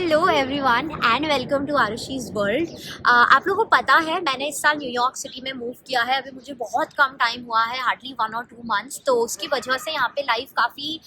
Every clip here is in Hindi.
Hello everyone and welcome to Arushi's world. आप लोगों को पता है मैंने इस साल न्यूयॉर्क सिटी में मूव किया है। अभी मुझे बहुत कम टाइम हुआ है, हार्डली 1 और 2 मंथ्स। तो उसकी वजह से यहाँ पे लाइफ काफ़ी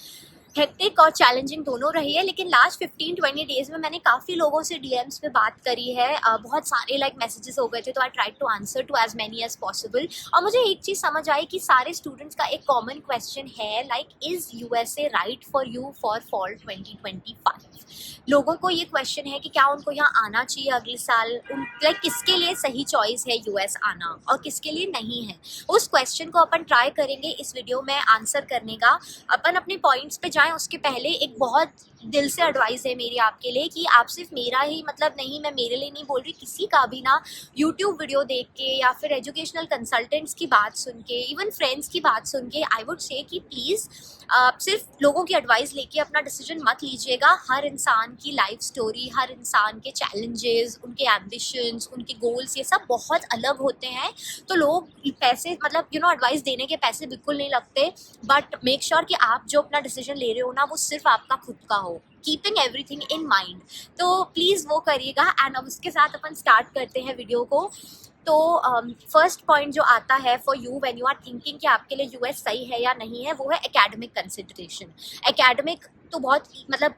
हेक्टिक और चैलेंजिंग दोनों रही है। लेकिन लास्ट 15-20 डेज़ में मैंने काफ़ी लोगों से डीएम्स पे बात करी है। बहुत सारे मैसेजेस हो गए थे, तो I try to answer to as many as possible. और मुझे एक चीज़ समझ आई कि सारे स्टूडेंट्स का एक कॉमन क्वेश्चन है, is USA right for you for fall 2025। लोगों को ये क्वेश्चन है कि क्या उनको यहाँ आना चाहिए अगले साल। किसके लिए सही चॉइस है यूएस आना और किसके लिए नहीं है। उस क्वेश्चन को अपन ट्राई करेंगे इस वीडियो में आंसर करने का। अपन अपने पॉइंट्स पे जाएं उसके पहले एक बहुत दिल से एडवाइस है मेरी आपके लिए कि आप सिर्फ मेरा ही नहीं, मैं मेरे लिए नहीं बोल रही, किसी का भी ना यूट्यूब वीडियो देख के या फिर एजुकेशनल कंसल्टेंट्स की बात सुन के, इवन फ्रेंड्स की बात सुन के, आई वुड से कि प्लीज़ आप सिर्फ लोगों की एडवाइस लेके अपना डिसीजन मत लीजिएगा। हर इंसान की लाइफ स्टोरी, हर इंसान के चैलेंजेस, उनके एम्बिशंस, उनके गोल्स, ये सब बहुत अलग होते हैं। तो लोग पैसे एडवाइस देने के पैसे बिल्कुल नहीं लगते, बट मेक श्योर कि आप जो अपना डिसीजन ले रहे हो ना वो सिर्फ आपका खुद का हो, कीपिंग एवरीथिंग इन माइंड। तो प्लीज़ वो करिएगा। एंड अब उसके साथ अपन स्टार्ट करते हैं वीडियो को। तो फर्स्ट पॉइंट जो आता है for you when you are thinking कि आपके लिए यूएस सही है या नहीं है, वो है एकेडमिक कंसिडरेशन। एकेडमिक तो बहुत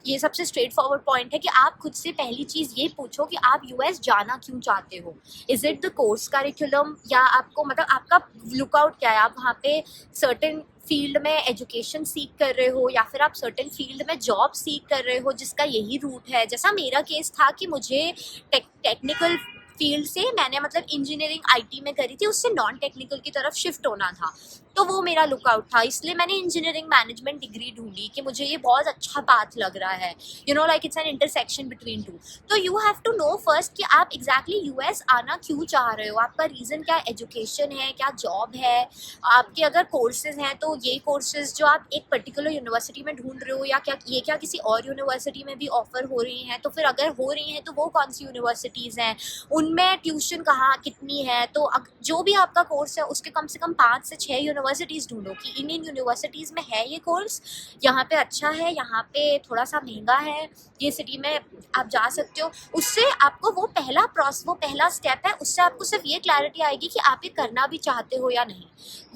ये सबसे स्ट्रेट फॉरवर्ड पॉइंट है कि आप खुद से पहली चीज़ ये पूछो कि आप यूएस जाना क्यों चाहते हो। Is it the course curriculum, या आपको आपका लुकआउट क्या है। आप वहाँ पे सर्टेन फील्ड में एजुकेशन सीख कर रहे हो या फिर आप सर्टेन फील्ड में जॉब सीख कर रहे हो जिसका यही रूट है। जैसा मेरा केस था कि मुझे टेक्निकल फील्ड से मैंने इंजीनियरिंग आईटी में करी थी, उससे नॉन टेक्निकल की तरफ शिफ्ट होना था, तो वो मेरा लुकआउट था। इसलिए मैंने इंजीनियरिंग मैनेजमेंट डिग्री ढूंढी कि मुझे ये बहुत अच्छा पाथ लग रहा है, it's an intersection between two. तो you have to know first कि आप एग्जैक्टली यूएस आना क्यों चाह रहे हो। आपका रीज़न क्या, एजुकेशन है, क्या जॉब है, आपके अगर कोर्सेज हैं तो ये कोर्सेज जो आप एक पर्टिकुलर यूनिवर्सिटी में ढूंढ रहे हो, या क्या किसी और यूनिवर्सिटी में भी ऑफर हो रही हैं। तो फिर अगर हो रही हैं तो वो कौन सी यूनिवर्सिटीज़ हैं, उनमें ट्यूशन कहाँ कितनी है। तो जो भी आपका कोर्स है उसके कम से कम 5 से 6 यूनिवर्सिटीज़ ढूंढो कि इन यूनिवर्सिटीज़ में है ये कोर्स, यहाँ पे अच्छा है, यहाँ पे थोड़ा सा महंगा है, ये सिटी में आप जा सकते हो। उससे आपको वो पहला स्टेप है, उससे आपको सिर्फ ये क्लैरिटी आएगी कि आप ये करना भी चाहते हो या नहीं।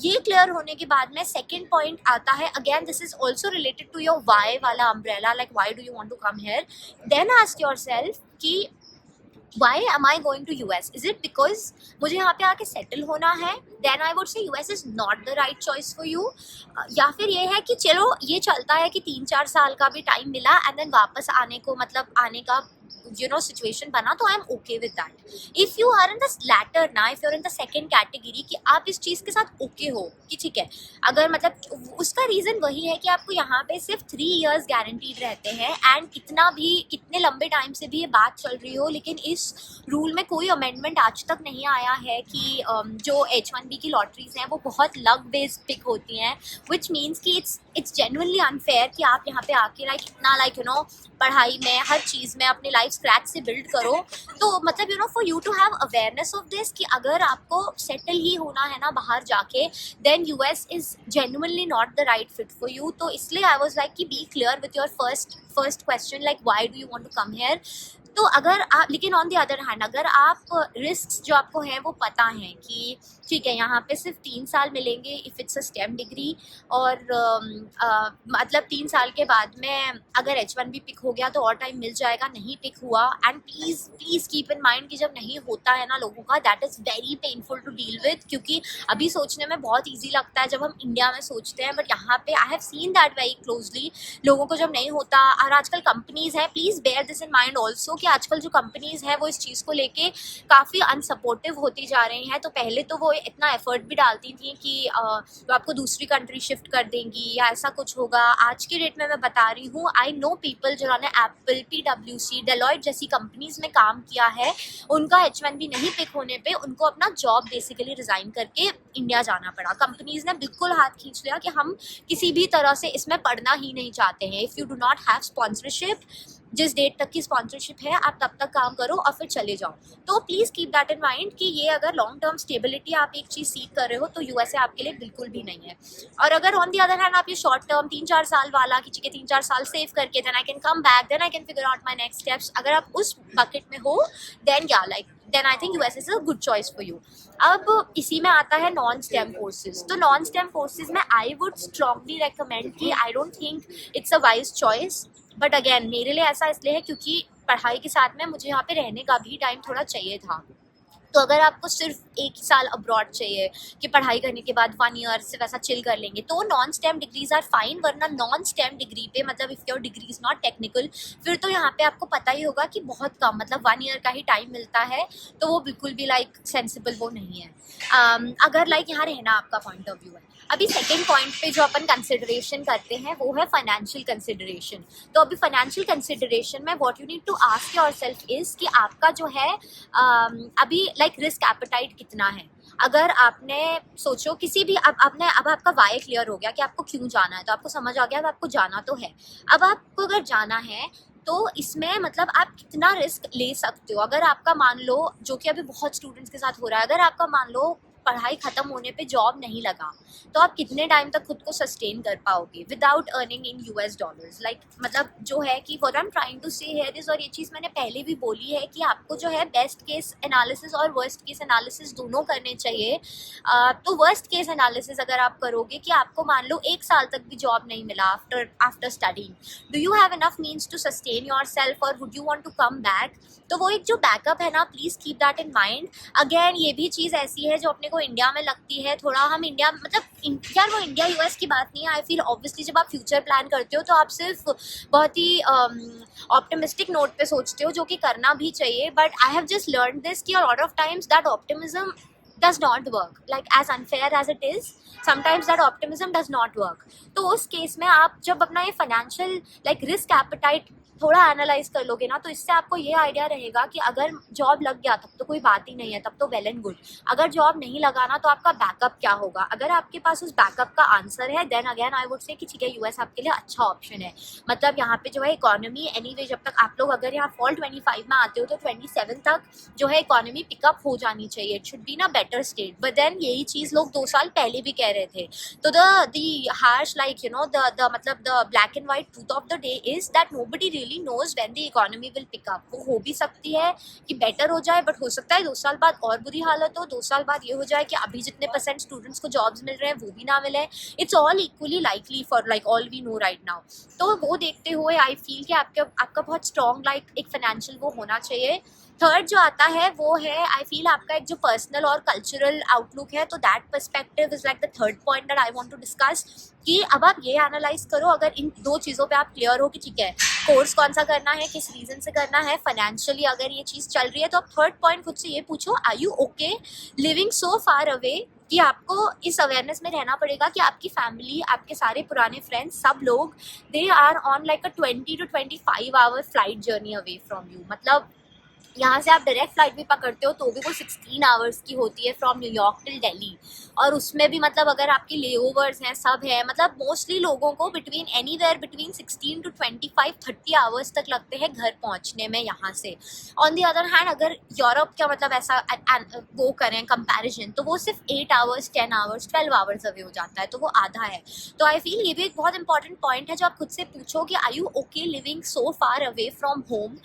ये क्लियर होने के बाद में सेकेंड पॉइंट आता है। Again this is also related to your why वाला umbrella, why do you want to come here. Then ask your self कि why am I going to US? Is it because मुझे यहाँ पे आके सेटल होना है? Then I would say US is not the right choice for you. या फिर ये है कि चलो ये चलता है कि 3-4 साल का भी टाइम मिला एंड देन वापस आने को आने का सिचुएशन बना, तो I am okay with that. If you are in the latter ना, if you are in the second category कि आप इस चीज़ के साथ ओके हो कि ठीक है, अगर उसका रीज़न वही है कि आपको यहाँ पे सिर्फ 3 इयर्स गारंटीड रहते हैं एंड कितने लंबे टाइम से भी ये बात चल रही हो, लेकिन इस रूल में कोई अमेंडमेंट आज तक नहीं आया है कि जो H1B की लॉटरीज हैं वो बहुत लक बेस्ड पिक होती हैं, विच मीन्स कि इट्स जेन्युइनली अनफेयर कि आप यहाँ पे आके इतना पढ़ाई में हर चीज़ में अपनी लाइफ स्क्रैच से बिल्ड करो। तो for you to have awareness of this कि अगर आपको सेटल ही होना है ना बाहर जाके, then US is genuinely not the right fit for you. तो इसलिए आई वाज कि be clear with your first question, why do you want to come here. तो अगर आप, लेकिन ऑन द अदर हैंड अगर आप रिस्क जो आपको हैं वो पता है कि ठीक है यहाँ पे सिर्फ 3 साल मिलेंगे if it's a stem degree, और 3 साल के बाद में अगर H1B पिक हो गया तो और टाइम मिल जाएगा, नहीं पिक हुआ। And please keep in mind कि जब नहीं होता है ना लोगों का, that is very painful to deal with. क्योंकि अभी सोचने में बहुत ईजी लगता है जब हम इंडिया में सोचते हैं, बट यहाँ पे I have seen that very closely. लोगों को जब नहीं होता, और आजकल कंपनीज़ हैं, please bear this in mind also कि आजकल जो कंपनीज़ हैं वो इस चीज़ को लेके काफ़ी अनसपोर्टिव होती जा रही हैं। तो पहले तो वो इतना एफर्ट भी डालती थी कि वो आपको दूसरी कंट्री शिफ्ट कर देंगी या ऐसा कुछ होगा। आज की डेट में मैं बता रही हूँ, आई नो पीपल जिन्होंने एप्पल, PwC, डेलॉयट जैसी कंपनीज़ में काम किया है, उनका H1B नहीं पिक होने पे उनको अपना जॉब बेसिकली रिज़ाइन करके इंडिया जाना पड़ा। कंपनीज ने बिल्कुल हाथ खींच लिया कि हम किसी भी तरह से इसमें पढ़ना ही नहीं चाहते हैं। If you do not have sponsorship, जिस डेट तक की स्पॉन्सरशिप है आप तब तक काम करो और फिर चले जाओ। तो please keep that in mind कि ये अगर लॉन्ग टर्म स्टेबिलिटी आप एक चीज़ सीख कर रहे हो तो यूएसए आपके लिए बिल्कुल भी नहीं है। और अगर ऑन दी अदर हैंड आप ये शॉर्ट टर्म 3-4 साल वाला कि ठीक है 3-4 साल सेव करके then I can come back, then I can figure out my next steps, अगर आप उस बकेट में हो देन या like then I think US is a good choice for you. अब इसी में आता है नॉन स्टेम कोर्सेज। तो नॉन स्टेम कोर्सेज में आई वुड स्ट्रांगली रेकमेंड कि I don't think it's a wise choice, but again मेरे लिए ऐसा इसलिए है क्योंकि पढ़ाई के साथ में मुझे यहाँ पे रहने का भी टाइम थोड़ा चाहिए था। तो अगर आपको सिर्फ एक ही साल अब्रॉड चाहिए कि पढ़ाई करने के बाद 1 ईयर सिर्फ ऐसा चिल कर लेंगे तो non STEM degrees are fine, वरना नॉन स्टेम डिग्री पे मतलब if your degree is not technical फिर तो यहाँ पे आपको पता ही होगा कि बहुत कम मतलब 1 ईयर का ही टाइम मिलता है। तो वो बिल्कुल भी लाइक सेंसिबल वो नहीं है। अगर लाइक यहाँ रहना आपका पॉइंट ऑफ व्यू है। अभी सेकेंड पॉइंट पे जो अपन कंसिडरेशन करते हैं वो है फाइनेंशियल कंसिडरेशन। तो अभी फाइनेंशियल कंसिडरेशन में what you need to ask yourself is कि आपका जो है अभी लाइक रिस्क एपेटाइट कितना है। अगर आपने सोचो किसी भी अब आपका वाई क्लियर हो गया कि आपको क्यों जाना है, तो आपको समझ आ गया अब आपको जाना तो है। अब आपको अगर जाना है तो इसमें मतलब आप कितना रिस्क ले सकते हो। अगर आपका मान लो, जो कि अभी बहुत स्टूडेंट्स के साथ हो रहा है, अगर आपका मान लो पढ़ाई ख़त्म होने पे जॉब नहीं लगा तो आप कितने टाइम तक खुद को सस्टेन कर पाओगे without earning in US dollars. Like मतलब जो है कि what I am trying to say here is, और ये चीज़ मैंने पहले भी बोली है कि आपको जो है बेस्ट केस एनालिसिस और वर्स्ट केस एनालिसिस दोनों करने चाहिए। तो वर्स्ट केस एनालिसिस अगर आप करोगे कि आपको मान लो 1 साल तक भी जॉब नहीं मिला after studying, do you have enough means to sustain your self और would you want to come back. तो वो एक जो बैकअप है ना, please keep that in mind. Again ये भी चीज़ ऐसी है जो अपने को इंडिया में लगती है थोड़ा, हम इंडिया मतलब यार वो इंडिया यूएस की बात नहीं है। आई फील ऑब्वियसली जब आप फ्यूचर प्लान करते हो तो आप सिर्फ बहुत ही ऑप्टिमिस्टिक नोट पे सोचते हो, जो कि करना भी चाहिए। But I have just learn this कि a lot of times that optimism does not work, like as unfair as it is, sometimes that optimism does not work। तो उस केस में आप जब अपना ये फाइनेंशियल लाइक रिस्क एपेटाइट थोड़ा एनालाइज कर लोगे ना, तो इससे आपको ये आइडिया रहेगा कि अगर जॉब लग गया तब तो कोई बात ही नहीं है, तब तो वेल एंड गुड। अगर जॉब नहीं लगा ना तो आपका बैकअप क्या होगा। अगर आपके पास उस बैकअप का आंसर है then again I would say कि ठीक है यूएस आपके लिए अच्छा ऑप्शन है। मतलब यहाँ पे जो है इकोनॉमी एनीवे जब तक आप लोग अगर यहाँ फॉल 25 में आते हो तो 27 तक जो है इकोनॉमी पिकअप हो जानी चाहिए। इट शुड बी ना बेटर स्टेट, बट देन यही चीज़ लोग 2 साल पहले भी कह रहे थे। तो the harsh like you know the मतलब the black and white truth of the day is that nobody really knows when the economy will pick up. वो हो भी सकती है कि बेटर हो जाए, बट हो सकता है 2 साल बाद और बुरी हालत हो। 2 साल बाद ये हो जाए कि अभी जितने % स्टूडेंट्स को जॉब्स मिल रहे हैं वो भी ना मिले। It's all equally likely for like all we know right now. तो वो देखते हुए आई फील कि आपका बहुत स्ट्रॉन्ग लाइक एक फाइनेंशियल वो होना चाहिए। थर्ड जो आता है वो है आई फील आपका एक जो पर्सनल और कल्चरल आउटलुक है। तो that perspective is like the third point that I want to discuss कि अब आप ये एनालाइज करो, अगर इन 2 चीज़ों पे आप क्लियर हो कि ठीक है कोर्स कौन सा करना है, किस रीज़न से करना है, फाइनेंशियली अगर ये चीज़ चल रही है, तो आप थर्ड पॉइंट खुद से ये पूछो are you okay living so far away कि आपको इस अवेयरनेस में रहना पड़ेगा कि आपकी फैमिली, आपके सारे पुराने फ्रेंड्स, सब लोग they are on like a 20 to 25 hour flight journey away from you. मतलब यहाँ से आप डायरेक्ट फ्लाइट भी पकड़ते हो तो भी वो 16 आवर्स की होती है फ्रॉम न्यूयॉर्क टिल दिल्ली। और उसमें भी मतलब अगर आपके लेओवर्स हैं सब है, मतलब मोस्टली लोगों को between anywhere between 16 to 25-30 hours तक लगते हैं घर पहुँचने में यहाँ से। ऑन दी अदर हैंड अगर यूरोप का मतलब ऐसा वो करें कंपैरिजन तो वो सिर्फ 8 आवर्स 10 आवर्स 12 आवर्स अवे हो जाता है, तो वो आधा है। तो आई फील ये भी एक बहुत इंपॉर्टेंट पॉइंट है जो आप खुद से पूछो कि are you okay living so far away from home.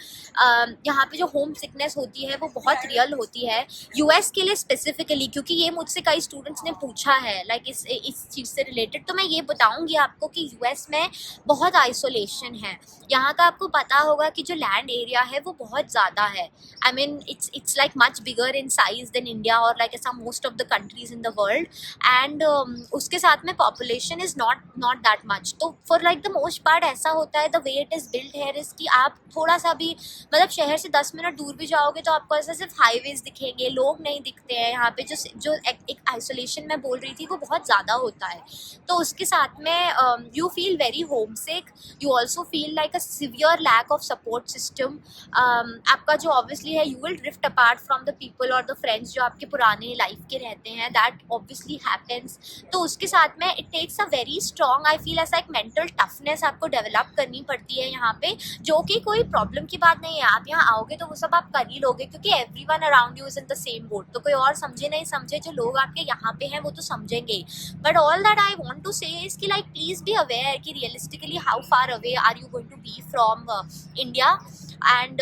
यहाँ पे जो होम सिकनेस होती है वो बहुत रियल होती है यूएस के लिए स्पेसिफिकली, क्योंकि ये मुझसे कई स्टूडेंट्स ने पूछा है लाइक इस चीज़ से रिलेटेड। तो मैं ये बताऊंगी आपको कि यूएस में बहुत आइसोलेशन है। यहाँ का आपको पता होगा कि जो लैंड एरिया है वो बहुत ज़्यादा है। I mean it's like much bigger in size than India और लाइक ऐसा most of the countries in the world. And उसके साथ में population is not that much. तो for like the most part ऐसा होता है the way it is build here is कि आप थोड़ा सा भी मतलब शहर से 10 मिनट दूर भी जाओगे तो आपको ऐसा सिर्फ हाईवेज दिखेंगे, लोग नहीं दिखते हैं यहाँ पे। जो एक आइसोलेशन मैं बोल रही थी वो बहुत ज़्यादा होता है। तो उसके साथ में you feel very homesick, you also feel like a severe lack of support system. आपका जो ऑब्वियसली है, you will drift apart from the people और द फ्रेंड्स जो आपके पुराने लाइफ के रहते हैं, दैट ऑब्वियसली हैपेंस। तो उसके साथ में it takes a very strong, I feel ऐसा एक मेंटल टफनेस आपको डेवलप करनी पड़ती है यहाँ पे, जो कि कोई प्रॉब्लम की बात नहीं है। आप यहाँ आओगे तो वो सब आप कर ही लोगे, क्योंकि everyone around you is in the same boat. तो कोई और समझे नहीं समझे, जो लोग आपके यहाँ पे हैं वो तो समझेंगे। But all that I want to say is कि लाइक प्लीज बी अवेयर कि realistically how far away are you going to be from India. And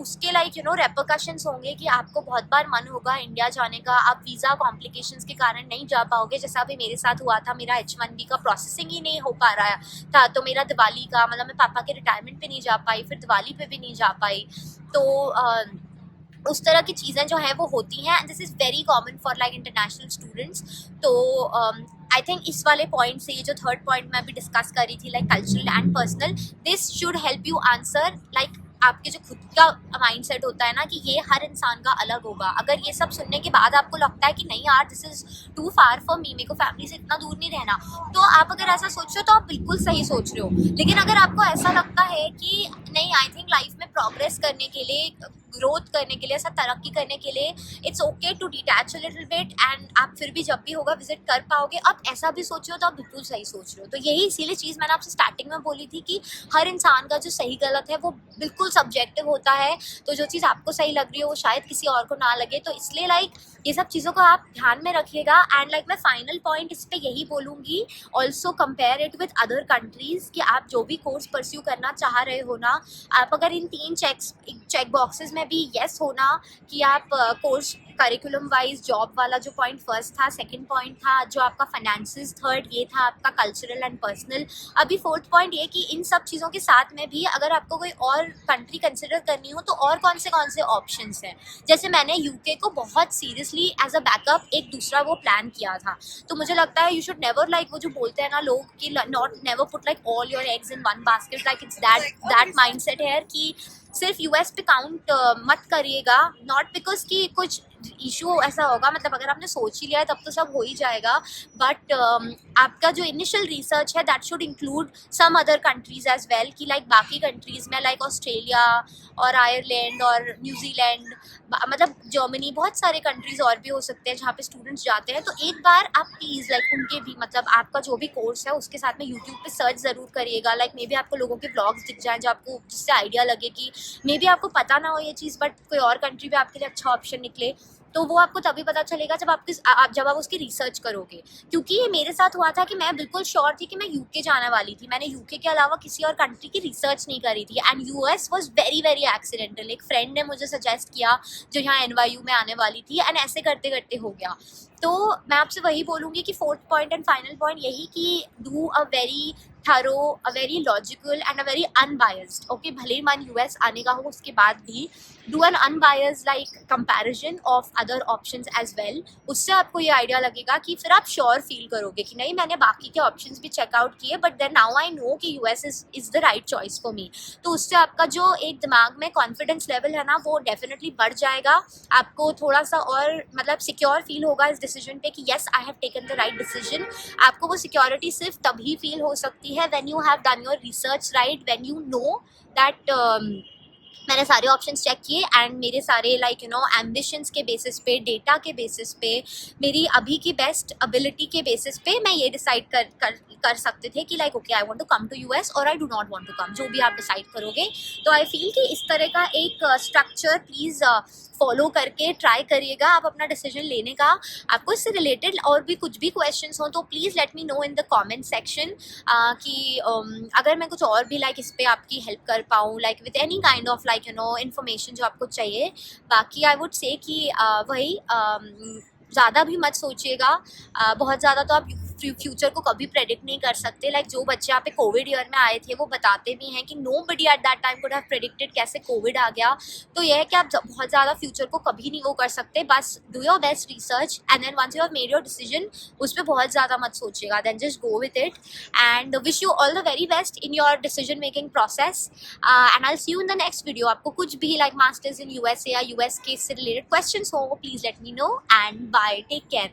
उसके लाइक रेपरकशंस होंगे कि आपको बहुत बार मन होगा इंडिया जाने का, आप वीज़ा कॉम्प्लिकेशंस के कारण नहीं जा पाओगे, जैसा अभी मेरे साथ हुआ था। मेरा H1B का प्रोसेसिंग ही नहीं हो पा रहा था, तो मेरा दिवाली का मतलब मैं पापा के रिटायरमेंट पे नहीं जा पाई, फिर दिवाली पे भी नहीं जा पाई। तो उस तरह की चीज़ें जो है वो होती हैं, and this is very common for like international students. तो आई थिंक इस वाले पॉइंट से, ये जो थर्ड पॉइंट मैं अभी डिस्कस कर रही थी like cultural and personal, this should help you answer like आपके जो खुद का माइंड सेट होता है ना कि ये हर इंसान का अलग होगा। अगर ये सब सुनने के बाद आपको लगता है कि नहीं यार this is too far for me, मेरे को फैमिली से इतना दूर नहीं रहना, तो आप अगर ऐसा सोच रहे हो तो आप बिल्कुल सही सोच रहे हो। लेकिन अगर आपको ऐसा लगता है कि नहीं, आई थिंक लाइफ में प्रोग्रेस करने के लिए, ग्रोथ करने के लिए, ऐसा तरक्की करने के लिए it's okay to detach a little bit, and आप फिर भी जब भी होगा विजिट कर पाओगे, आप ऐसा भी सोच रहे हो तो आप बिल्कुल सही सोच रहे हो। तो यही इसीलिए चीज़ मैंने आपसे स्टार्टिंग में बोली थी कि हर इंसान का जो सही गलत है वो बिल्कुल सब्जेक्टिव होता है। तो जो चीज़ आपको सही लग रही हो वो शायद किसी और को ना लगे। तो इसलिए लाइक ये सब चीज़ों को आप ध्यान में रखिएगा। एंड लाइक मैं फाइनल पॉइंट इस पर यही बोलूँगी, also compare it with other countries, कि आप जो भी कोर्स परस्यू करना चाह रहे हो ना, आप अगर इन 3 चेक बॉक्सेस में भी येस हो ना, कि आप कोर्स करिकुलम वाइज जॉब वाला जो पॉइंट फर्स्ट था, सेकंड पॉइंट था जो आपका फाइनेंसेस, थर्ड ये था आपका कल्चरल एंड पर्सनल, अभी फोर्थ पॉइंट ये कि इन सब चीज़ों के साथ में भी अगर आपको कोई और कंट्री कंसिडर करनी हो तो और कौन से ऑप्शंस हैं। जैसे मैंने यूके को बहुत सीरियसली एज अ बैकअप एक दूसरा वो प्लान किया था। तो मुझे लगता है यू शुड नेवर लाइक, वो जो बोलते हैं ना लोग कि not never put like all your eggs in one basket, like it's that mindset है कि सिर्फ यूएस पे काउंट मत करिएगा। नॉट बिकॉज कि कुछ इशू ऐसा होगा, मतलब अगर आपने सोच ही लिया है तब तो सब हो ही जाएगा, बट आपका जो इनिशियल रिसर्च है that should include some other countries as well, कि लाइक बाकी कंट्रीज़ में लाइक ऑस्ट्रेलिया और आयरलैंड और न्यूजीलैंड, मतलब जर्मनी, बहुत सारे कंट्रीज़ और भी हो सकते हैं जहाँ पे स्टूडेंट्स जाते हैं। तो एक बार आप प्लीज़ लाइक उनके भी, मतलब आपका जो भी कोर्स है उसके साथ में यूट्यूब पे सर्च ज़रूर करिएगा। लाइक मे बी आपको लोगों के ब्लॉग्स दिख जाएँ जो आपको, जिससे आइडिया लगे कि मे बी आपको पता ना हो ये चीज़, बट कोई और कंट्री पे आपके लिए अच्छा ऑप्शन निकले। तो वो आपको तभी पता चलेगा जब जब आप उसकी रिसर्च करोगे। क्योंकि ये मेरे साथ हुआ था कि मैं बिल्कुल श्योर थी कि मैं यूके जाने वाली थी, मैंने यूके के अलावा किसी और कंट्री की रिसर्च नहीं करी थी, and US was very very accidental. एक फ्रेंड ने मुझे सजेस्ट किया जो यहाँ एनवाईयू में आने वाली थी, एंड ऐसे करते करते हो गया। तो मैं आपसे वही बोलूँगी कि fourth point and final point यही कि do a very thorough, a very logical and a very unbiased, okay, भले ही मन यूएस आने का हो उसके बाद भी do an unbiased like comparison of other options as well. उससे आपको ये आइडिया लगेगा कि फिर आप श्योर फील करोगे कि नहीं, मैंने बाकी के ऑप्शंस भी चेकआउट किए, but then now I know कि US is the right choice for me. तो उससे आपका जो एक दिमाग में कॉन्फिडेंस लेवल है ना वो डेफिनेटली बढ़ जाएगा। आपको थोड़ा सा और मतलब सिक्योर फील होगा इस डिसीजन पे कि yes I have taken the right decision. आपको वो सिक्योरिटी सिर्फ तभी फील हो सकती है when you have done your research right, when you know that मैंने सारे ऑप्शंस चेक किए एंड मेरे सारे लाइक एम्बिशंस के बेसिस पे, डेटा के बेसिस पे, मेरी अभी की बेस्ट एबिलिटी के बेसिस पे मैं ये डिसाइड कर सकते थे कि like okay I want to come to US और I do not want to come, जो भी आप डिसाइड करोगे। तो आई फील कि इस तरह का एक स्ट्रक्चर प्लीज़ फॉलो करके ट्राई करिएगा आप अपना डिसीजन लेने का। आपको इससे रिलेटेड और भी कुछ भी क्वेश्चंस हो तो please let me no in the comment section, कि अगर मैं कुछ और भी लाइक इस पर आपकी हेल्प कर पाऊँ, like with any kind of like information जो आपको चाहिए। बाकी आई वुड से कि वही ज़्यादा भी मत सोचिएगा, बहुत ज़्यादा तो आप फ्यूचर को कभी प्रेडिक्ट नहीं कर सकते। लाइक जो बच्चे यहाँ पे कोविड ईयर में आए थे वो बताते भी हैं कि nobody at that time could have predicted कैसे कोविड आ गया। तो यह है कि आप बहुत ज़्यादा फ्यूचर को कभी नहीं वो कर सकते, बस do your best research and then once you have made your decision उस पर बहुत ज़्यादा मत सोचिएगा, then just go with it and wish you all the very best in your decision making process and I see you in the next video. आपको कुछ भी लाइक मास्टर्स इन यूएसए या यूएस केस से रिलेटेड क्वेश्चंस हो please let me know and bye, take care.